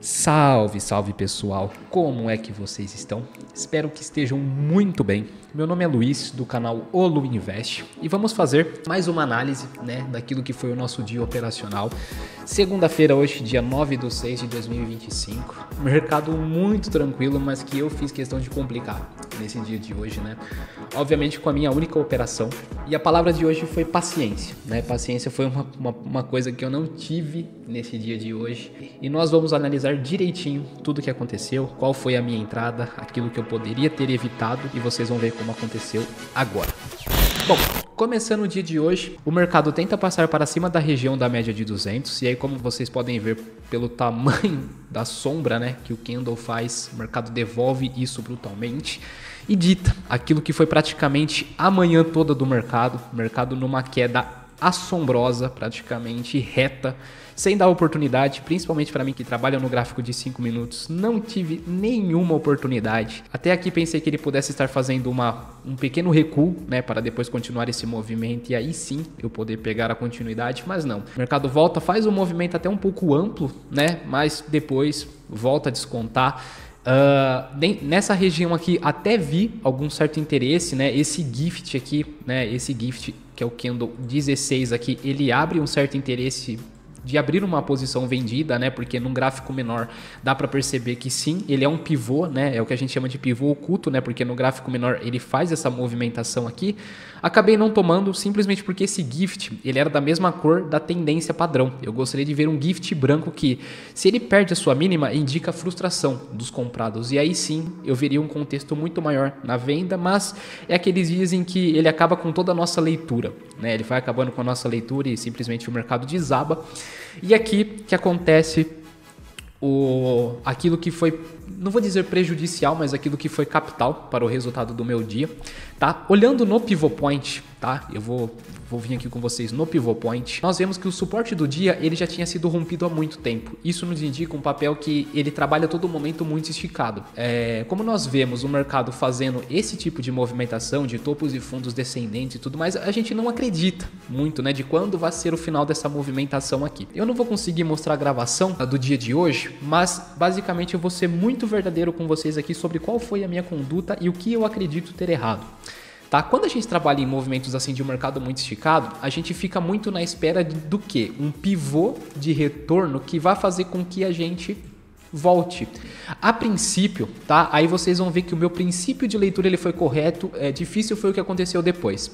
Salve, salve pessoal! Como é que vocês estão? Espero que estejam muito bem. Meu nome é Luiz, do canal Olu Invest, e vamos fazer mais uma análise, daquilo que foi o nosso dia operacional. Segunda-feira hoje, dia 9/6/2025. Mercado muito tranquilo, mas que eu fiz questão de complicar nesse dia de hoje, Obviamente com a minha única operação. E a palavra de hoje foi paciência, Paciência foi uma coisa que eu não tive nesse dia de hoje. E nós vamos analisar direitinho tudo o que aconteceu, qual foi a minha entrada, aquilo que eu poderia ter evitado, e vocês vão ver como aconteceu agora. Bom, começando o dia de hoje, o mercado tenta passar para cima da região da média de 200, e aí como vocês podem ver pelo tamanho da sombra, que o candle faz, o mercado devolve isso brutalmente e dita aquilo que foi praticamente a manhã toda do mercado, numa queda assombrosa, praticamente reta, sem dar oportunidade, principalmente para mim que trabalha no gráfico de 5 minutos, não tive nenhuma oportunidade. Até aqui pensei que ele pudesse estar fazendo um pequeno recuo, para depois continuar esse movimento e aí sim eu poder pegar a continuidade, mas não. O mercado volta, faz um movimento até um pouco amplo, mas depois volta a descontar. Nessa região aqui até vi algum certo interesse, esse gift aqui, esse gift que é o candle 16 aqui, ele abre um certo interesse de abrir uma posição vendida, porque num gráfico menor dá para perceber que sim, ele é um pivô, é o que a gente chama de pivô oculto, porque no gráfico menor ele faz essa movimentação aqui. Acabei não tomando simplesmente porque esse gift, ele era da mesma cor da tendência padrão. Eu gostaria de ver um gift branco que, se ele perde a sua mínima, indica frustração dos comprados. E aí sim, eu veria um contexto muito maior na venda, mas é aqueles dias em que ele acaba com toda a nossa leitura, Ele vai acabando com a nossa leitura e simplesmente o mercado desaba. E aqui que acontece aquilo que foi, não vou dizer prejudicial, mas aquilo que foi capital para o resultado do meu dia, tá? Olhando no pivot point, tá? Eu vou vir aqui com vocês no pivot point. Nós vemos que o suporte do dia, ele já tinha sido rompido há muito tempo. Isso nos indica um papel que ele trabalha todo momento muito esticado. Como nós vemos o mercado fazendo esse tipo de movimentação de topos e fundos descendentes e tudo mais, a gente não acredita muito, de quando vai ser o final dessa movimentação aqui. Eu não vou conseguir mostrar a gravação do dia de hoje, mas basicamente eu vou ser muito verdadeiro com vocês aqui sobre qual foi a minha conduta e o que eu acredito ter errado. Tá? Quando a gente trabalha em movimentos assim de um mercado muito esticado, a gente fica muito na espera do quê? Um pivô de retorno que vai fazer com que a gente volte. A princípio, tá? Aí vocês vão ver que o meu princípio de leitura ele foi correto, difícil foi o que aconteceu depois.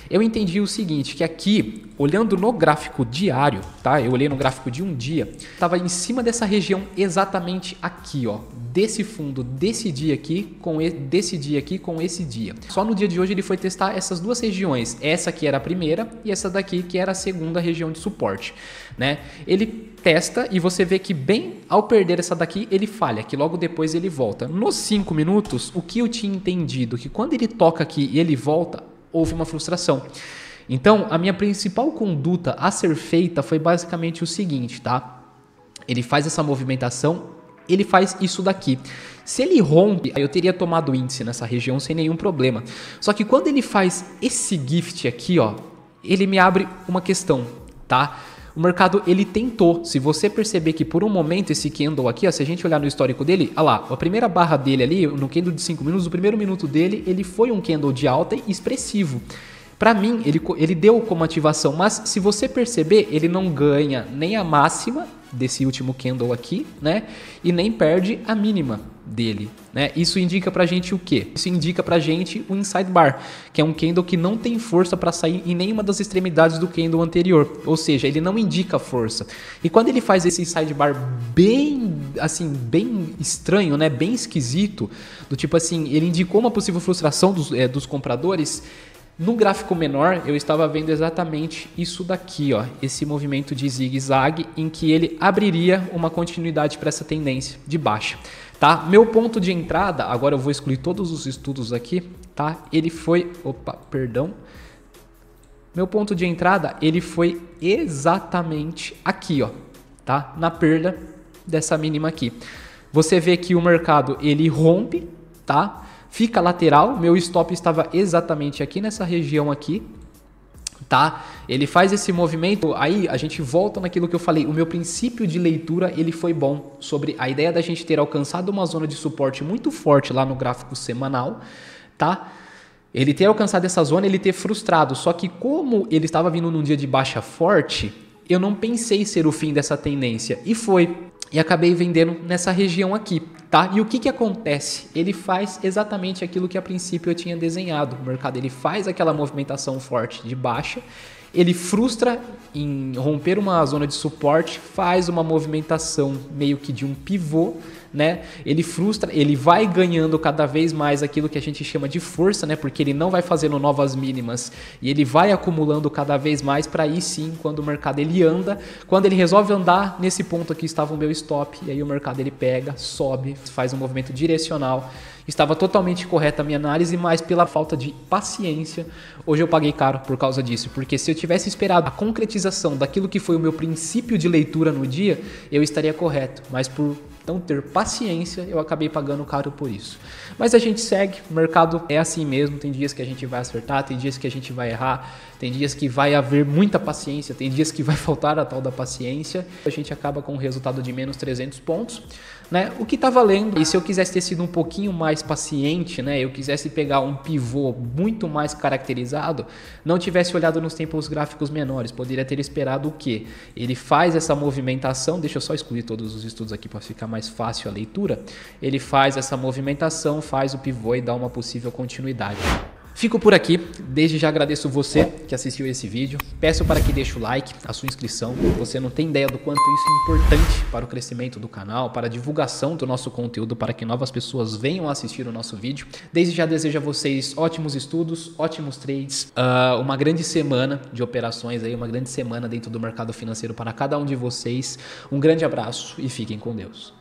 Eu entendi o seguinte, que aqui, olhando no gráfico diário, tá? Eu olhei no gráfico de um dia, estava em cima dessa região exatamente aqui, desse fundo, desse dia aqui com esse dia. Só no dia de hoje ele foi testar essas duas regiões, essa aqui era a primeira e essa daqui que era a segunda região de suporte, Ele testa e você vê que bem ao perder essa daqui, ele falha, que logo depois ele volta. Nos 5 minutos, o que eu tinha entendido, que quando ele toca aqui e ele volta, houve uma frustração. Então, a minha principal conduta a ser feita foi basicamente o seguinte, tá? Ele faz essa movimentação, ele faz isso daqui. Se ele rompe, eu teria tomado índice nessa região sem nenhum problema. Só que quando ele faz esse gift aqui, ele me abre uma questão, tá? O mercado, ele tentou, se você perceber que por um momento esse candle aqui, se a gente olhar no histórico dele, olha lá, a primeira barra dele ali, no candle de 5 minutos, o primeiro minuto dele, ele foi um candle de alta e expressivo. Para mim, ele deu como ativação, mas se você perceber, ele não ganha nem a máxima desse último candle aqui, e nem perde a mínima dele, Isso indica pra gente o quê? Isso indica pra gente o inside bar, que é um candle que não tem força para sair em nenhuma das extremidades do candle anterior, ou seja, ele não indica força. E quando ele faz esse inside bar bem estranho, bem esquisito, do tipo assim, ele indicou uma possível frustração dos compradores. No gráfico menor, eu estava vendo exatamente isso daqui, esse movimento de zigue-zague em que ele abriria uma continuidade para essa tendência de baixa, tá? Meu ponto de entrada, agora eu vou excluir todos os estudos aqui, tá? Ele foi, meu ponto de entrada, ele foi exatamente aqui, tá? Na perda dessa mínima aqui. Você vê que o mercado, ele rompe, tá? Fica lateral, meu stop estava exatamente aqui nessa região aqui, tá? Ele faz esse movimento, aí a gente volta naquilo que eu falei, o meu princípio de leitura, ele foi bom, sobre a ideia da gente ter alcançado uma zona de suporte muito forte lá no gráfico semanal, tá? Ele ter alcançado essa zona, ele ter frustrado, só que como ele estava vindo num dia de baixa forte, eu não pensei ser o fim dessa tendência, e foi, e acabei vendendo nessa região aqui, tá? E o que acontece? Ele faz exatamente aquilo que a princípio eu tinha desenhado. O mercado ele faz aquela movimentação forte de baixa, ele frustra em romper uma zona de suporte, faz uma movimentação meio que de um pivô, né? Ele frustra, ele vai ganhando cada vez mais aquilo que a gente chama de força, né? Porque ele não vai fazendo novas mínimas e ele vai acumulando cada vez mais para aí sim, quando o mercado ele anda, quando ele resolve andar nesse ponto aqui estava o meu stop e aí o mercado ele pega, sobe, faz um movimento direcional. Estava totalmente correta a minha análise, mas pela falta de paciência, hoje eu paguei caro por causa disso. Porque se eu tivesse esperado a concretização daquilo que foi o meu princípio de leitura no dia, eu estaria correto. Mas por não ter paciência, eu acabei pagando caro por isso. Mas a gente segue, o mercado é assim mesmo, tem dias que a gente vai acertar, tem dias que a gente vai errar, tem dias que vai haver muita paciência, tem dias que vai faltar a tal da paciência. A gente acaba com um resultado de menos 300 pontos, né? O que tá valendo. E se eu quisesse ter sido um pouquinho mais paciente, né? Eu quisesse pegar um pivô muito mais caracterizado, não tivesse olhado nos tempos gráficos menores, poderia ter esperado o quê? Ele faz essa movimentação, deixa eu só excluir todos os estudos aqui para ficar mais fácil a leitura. Ele faz essa movimentação, faz o pivô e dá uma possível continuidade. Fico por aqui, desde já agradeço você que assistiu esse vídeo, peço para que deixe o like, a sua inscrição, você não tem ideia do quanto isso é importante para o crescimento do canal, para a divulgação do nosso conteúdo, para que novas pessoas venham assistir o nosso vídeo. Desde já desejo a vocês ótimos estudos, ótimos trades, uma grande semana de operações, aí, uma grande semana dentro do mercado financeiro para cada um de vocês. Um grande abraço e fiquem com Deus.